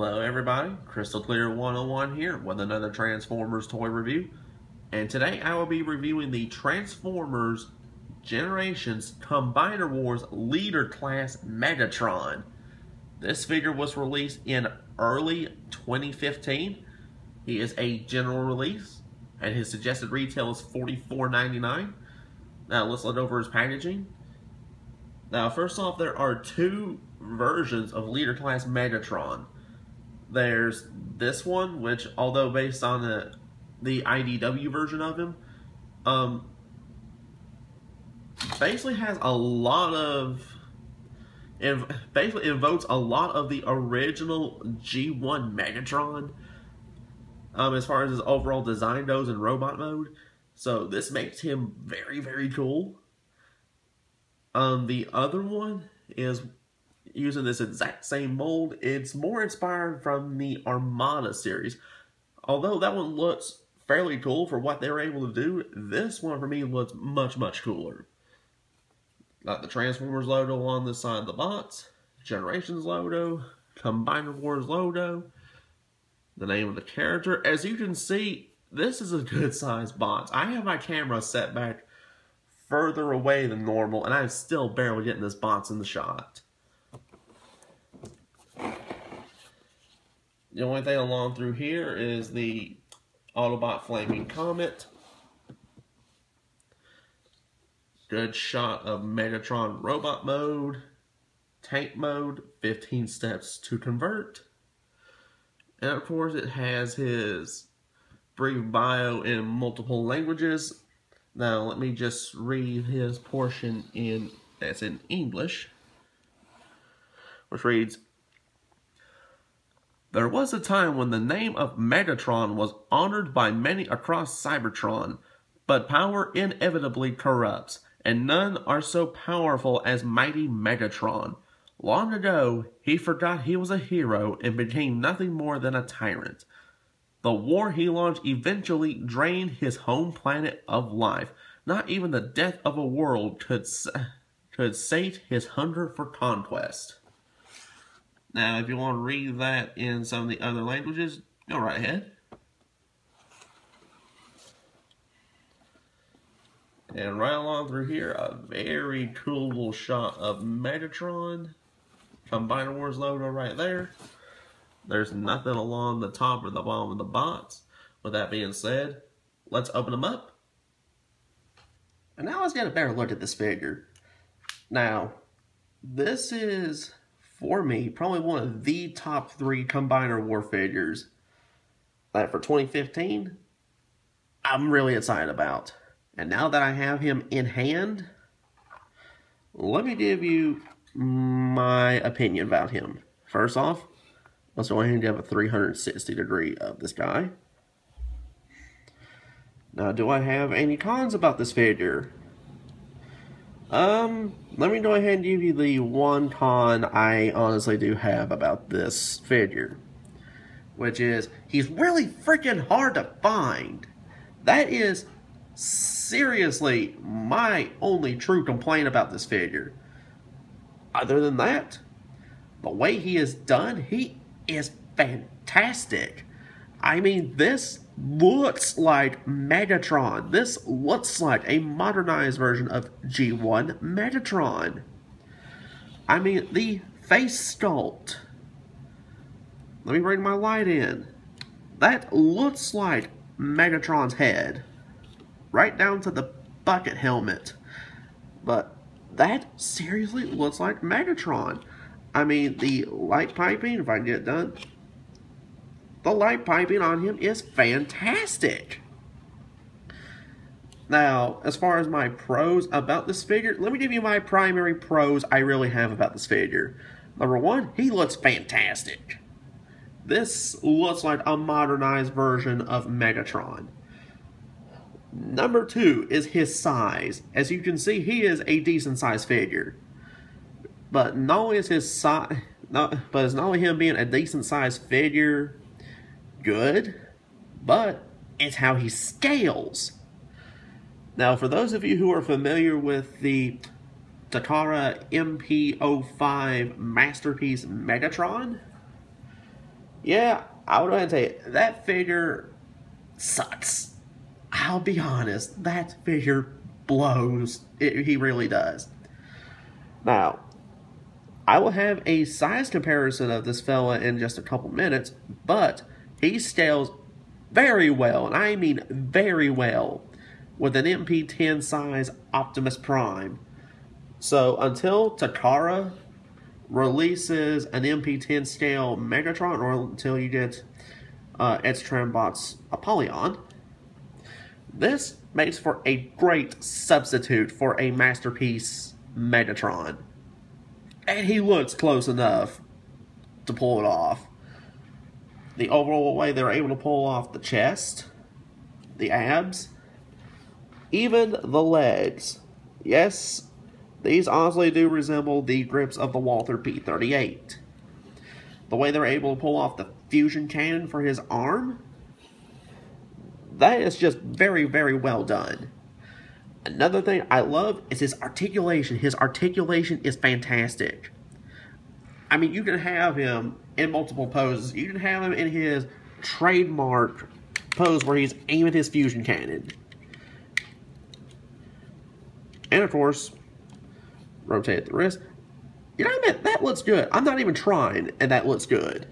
Hello everybody, Crystal Clear 101 here with another Transformers toy review. And today I will be reviewing the Transformers Generations Combiner Wars Leader Class Megatron. This figure was released in early 2015. He is a general release and his suggested retail is $44.99. Now let's look over his packaging. Now first off, there are two versions of Leader Class Megatron. There's this one, which, although based on the IDW version of him, basically has a lot of, it basically invokes a lot of the original G1 Megatron, as far as his overall design goes in robot mode. So this makes him very, very cool. The other one is using this exact same mold. It's more inspired from the Armada series. Although that one looks fairly cool for what they were able to do, this one for me looks much, much cooler. Got the Transformers logo on this side of the box, Generations logo, Combiner Wars logo, the name of the character. As you can see, this is a good sized box. I have my camera set back further away than normal, and I'm still barely getting this box in the shot. The only thing along through here is the Autobot Flaming Comet. Good shot of Megatron robot mode, tank mode, 15 steps to convert. And of course it has his brief bio in multiple languages. Now let me just read his portion that's in English, which reads, "There was a time when the name of Megatron was honored by many across Cybertron, but power inevitably corrupts, and none are so powerful as mighty Megatron. Long ago, he forgot he was a hero and became nothing more than a tyrant. The war he launched eventually drained his home planet of life. Not even the death of a world could sate his hunger for conquest." Now, if you want to read that in some of the other languages, go right ahead. And right along through here, a very cool little shot of Megatron. Combiner Wars logo right there. There's nothing along the top or the bottom of the box. With that being said, let's open them up. And now let's get a better look at this figure. Now, this is, for me, probably one of the top 3 Combiner War figures that for 2015, I'm really excited about. And now that I have him in hand, let me give you my opinion about him. First off, let's go ahead and give a 360 degree of this guy. Now, do I have any cons about this figure? Let me go ahead and give you the one con I honestly do have about this figure, which is he's really freaking hard to find. That is seriously my only true complaint about this figure. Other than that, the way he is done, he is fantastic. I mean, this looks like Megatron. This looks like a modernized version of G1 Megatron. I mean, the face sculpt. Let me bring my light in. That looks like Megatron's head. Right down to the bucket helmet. But that seriously looks like Megatron. I mean, the light piping, if I can get it done, the light piping on him is fantastic. Now, as far as my pros about this figure, let me give you my primary pros I really have about this figure. Number 1, he looks fantastic. This looks like a modernized version of Megatron. Number 2 is his size. As you can see, he is a decent sized figure. But not only is his size, but it's not only him being a decent sized figure good, but it's how he scales. Now, for those of you who are familiar with the Takara MP05 Masterpiece Megatron, Yeah, I would go ahead and say that figure sucks. I'll be honest, that figure blows. He really does. Now, I will have a size comparison of this fella in just a couple minutes, but he scales very well, and I mean very well, with an MP10 size Optimus Prime. So until Takara releases an MP10 scale Megatron, or until you get X-Trambot's Apollyon, this makes for a great substitute for a masterpiece Megatron. And he looks close enough to pull it off. The overall way they're able to pull off the chest, the abs, even the legs. Yes, these honestly do resemble the grips of the Walther P-38. The way they're able to pull off the fusion cannon for his arm, that is just very, very well done. Another thing I love is his articulation. His articulation is fantastic. I mean, you can have him in multiple poses. You can have him in his trademark pose where he's aiming his fusion cannon. And of course, rotate the wrist. You know what I mean? That looks good. I'm not even trying, and that looks good.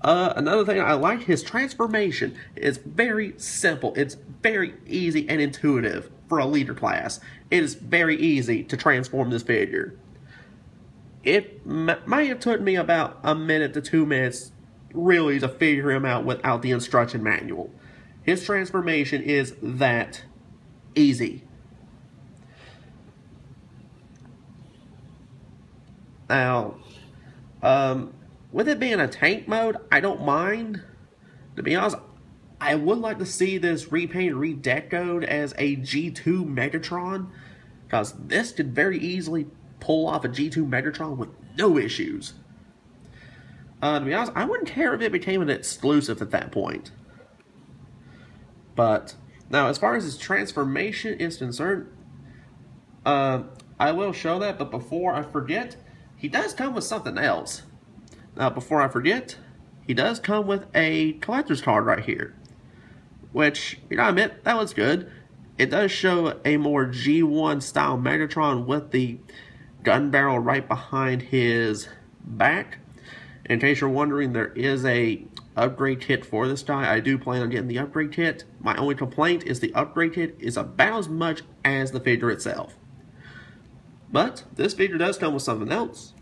Another thing I like, his transformation is very simple. It's very easy and intuitive for a leader class. It is very easy to transform this figure. It might have took me about a minute to 2 minutes really to figure him out without the instruction manual. His transformation is that easy. Now, with it being a tank mode, I don't mind. To be honest, I would like to see this repainted, redecoed as a G2 Megatron, because this could very easily pull off a G2 Megatron with no issues. To be honest, I wouldn't care if it became an exclusive at that point. But, now as far as his transformation is concerned, I will show that, but before I forget, he does come with something else. Now, before I forget, he does come with a collector's card right here. Which, you know, I admit, that looks good. It does show a more G1 style Megatron with the gun barrel right behind his back. In case you're wondering, there is a upgrade kit for this guy. I do plan on getting the upgrade kit. My only complaint is the upgrade kit is about as much as the figure itself. But this figure does come with something else.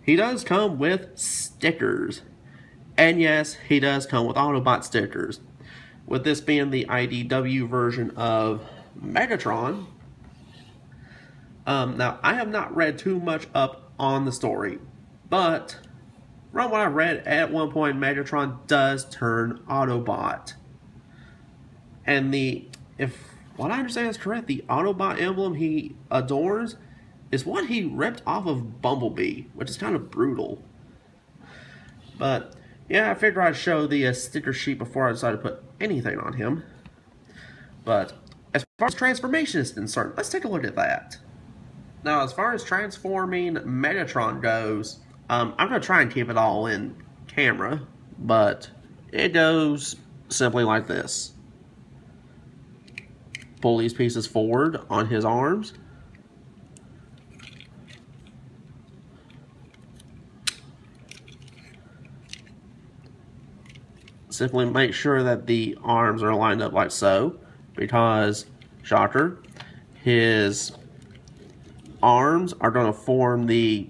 He does come with stickers. And yes, he does come with Autobot stickers. With this being the IDW version of Megatron. Now, I have not read too much up on the story. But from what I read, at one point Megatron does turn Autobot. And if what I understand is correct, the Autobot emblem he adorns is what he ripped off of Bumblebee, which is kind of brutal. But, yeah, I figured I'd show the sticker sheet before I decided to put anything on him. But, as far as transformation is concerned, let's take a look at that. Now, as far as transforming Megatron goes, I'm going to try and keep it all in camera, but it goes simply like this. Pull these pieces forward on his arms. Simply make sure that the arms are lined up like so, because, shocker, his arms are going to form the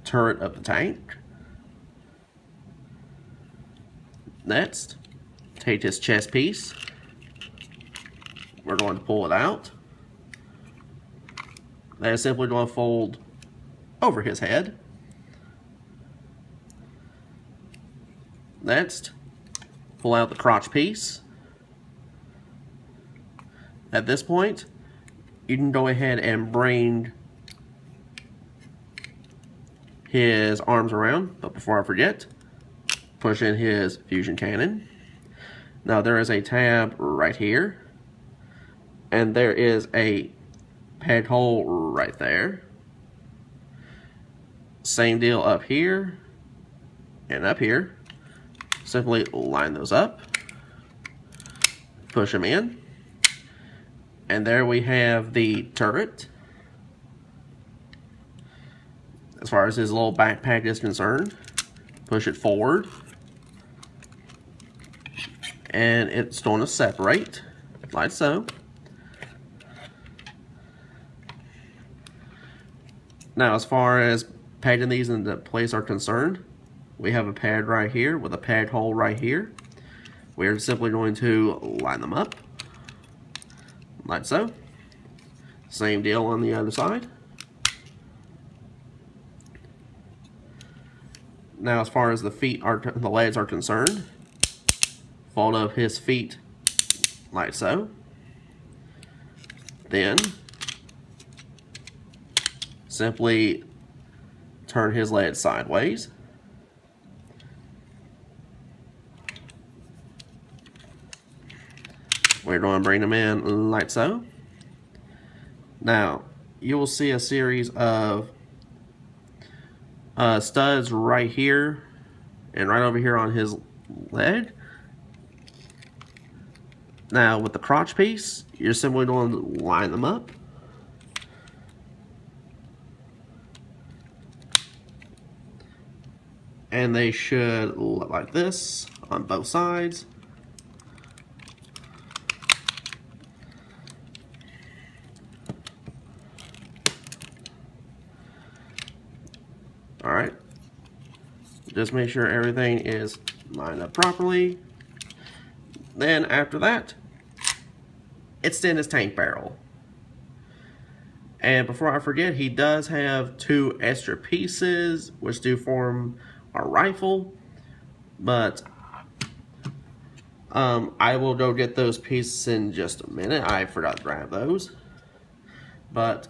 turret of the tank. Next, take his chest piece. We're going to pull it out. That is simply going to fold over his head. Next, pull out the crotch piece. At this point, you can go ahead and bring his arms around, but before I forget, push in his fusion cannon. Now there is a tab right here, and there is a peg hole right there. Same deal up here, and up here. Simply line those up, push them in, and there we have the turret. As far as his little backpack is concerned, push it forward, and it's going to separate, like so. Now, as far as pegging these into place are concerned, we have a pad right here with a pad hole right here. We're simply going to line them up, like so. Same deal on the other side. Now, as far as the legs are concerned, fold up his feet like so. Then simply turn his legs sideways. We're going to bring them in like so. Now, you will see a series of studs right here and right over here on his leg. Now, with the crotch piece, you're simply going to line them up. And they should look like this on both sides. Alright, just make sure everything is lined up properly. Then after that, extend his tank barrel. And before I forget, he does have 2 extra pieces which do form a rifle, but I will go get those pieces in just a minute. I forgot to grab those. But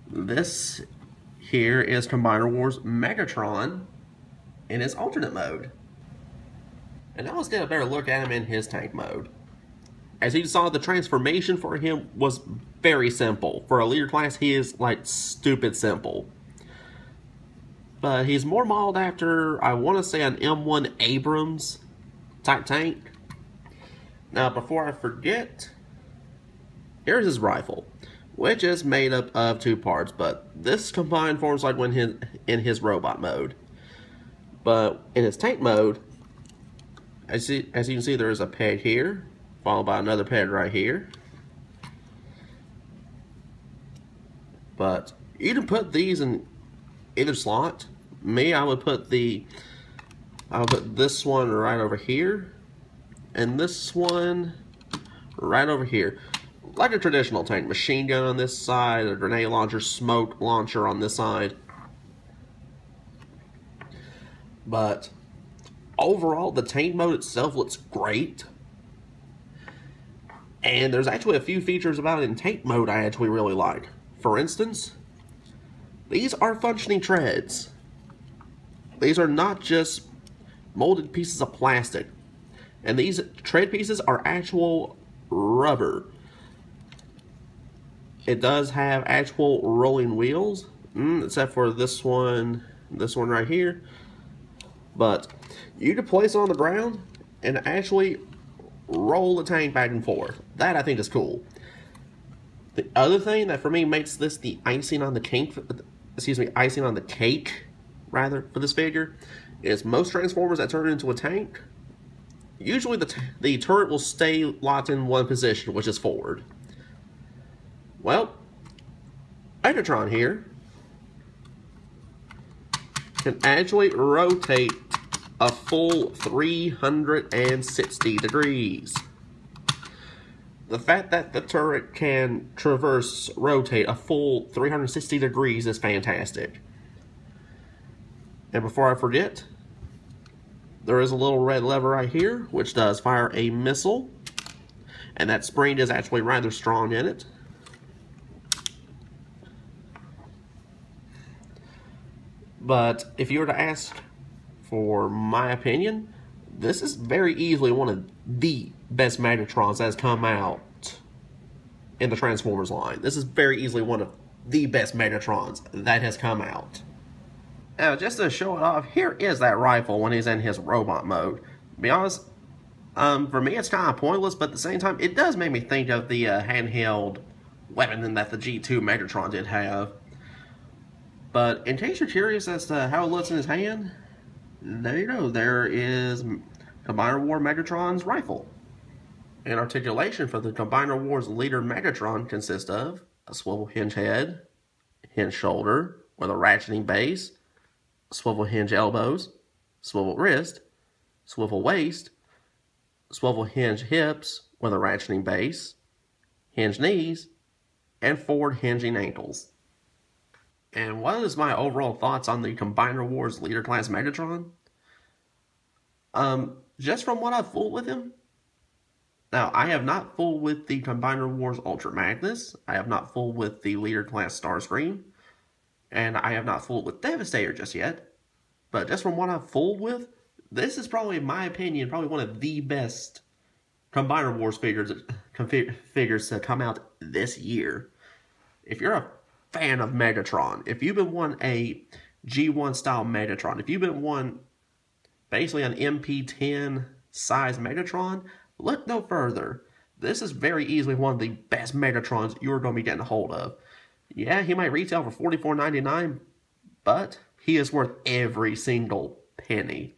this here is Combiner Wars Megatron in his alternate mode. And now let's get a better look at him in his tank mode. As you saw, the transformation for him was very simple. For a leader class, he is like stupid simple. But he's more modeled after, I want to say, an M1 Abrams type tank. Now, before I forget, here's his rifle, which is made up of 2 parts, but this combined forms like when in his robot mode. But in his tank mode, as you can see, there is a pad here, followed by another pad right here. But you can put these in either slot. Me, I would put this one right over here, and this one right over here. Like a traditional tank. Machine gun on this side, a grenade launcher, smoke launcher on this side. But overall, the tank mode itself looks great. And there's actually a few features about it in tank mode I actually really like. For instance, these are functioning treads. These are not just molded pieces of plastic. And these tread pieces are actual rubber. It does have actual rolling wheels, except for this one right here. But you can place it on the ground and actually roll the tank back and forth. That I think is cool. The other thing that for me makes this the icing on the cake, rather, for this figure, is most Transformers that turn into a tank, usually the turret will stay locked in one position, which is forward. Well, Megatron here can actually rotate a full 360 degrees. The fact that the turret can rotate a full 360 degrees is fantastic. And before I forget, there is a little red lever right here, which does fire a missile. And that spring is actually rather strong in it. But if you were to ask for my opinion, this is very easily one of the best Megatrons that has come out in the Transformers line. This is very easily one of the best Megatrons that has come out. Now, just to show it off, here is that rifle when he's in his robot mode. To be honest, for me it's kind of pointless, but at the same time, it does make me think of the handheld weapon that the G2 Megatron did have. But in case you're curious as to how it looks in his hand, there you go. There is Combiner War Megatron's rifle. And articulation for the Combiner Wars leader Megatron consists of a swivel hinge head, hinge shoulder with a ratcheting base, swivel hinge elbows, swivel wrist, swivel waist, swivel hinge hips with a ratcheting base, hinge knees, and forward hinging ankles. And what is my overall thoughts on the Combiner Wars Leader Class Megatron? Just from what I've fooled with him. Now, I have not fooled with the Combiner Wars Ultra Magnus. I have not fooled with the Leader Class Starscream. And I have not fooled with Devastator just yet. But just from what I've fooled with, this is probably, in my opinion, probably one of the best Combiner Wars figures to come out this year. If you're a fan of Megatron, if you've been wanting a G1 style Megatron, if you've been wanting basically an MP10 size Megatron, look no further. This is very easily one of the best Megatrons you're going to be getting a hold of. Yeah, he might retail for $44.99, but he is worth every single penny.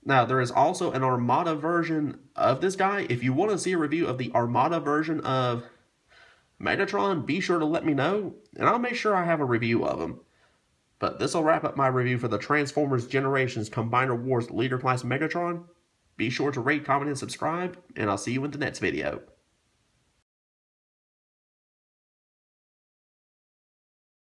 Now, there is also an Armada version of this guy. If you want to see a review of the Armada version of Megatron, be sure to let me know, and I'll make sure I have a review of him. But this will wrap up my review for the Transformers Generations Combiner Wars Leader Class Megatron. Be sure to rate, comment, and subscribe, and I'll see you in the next video.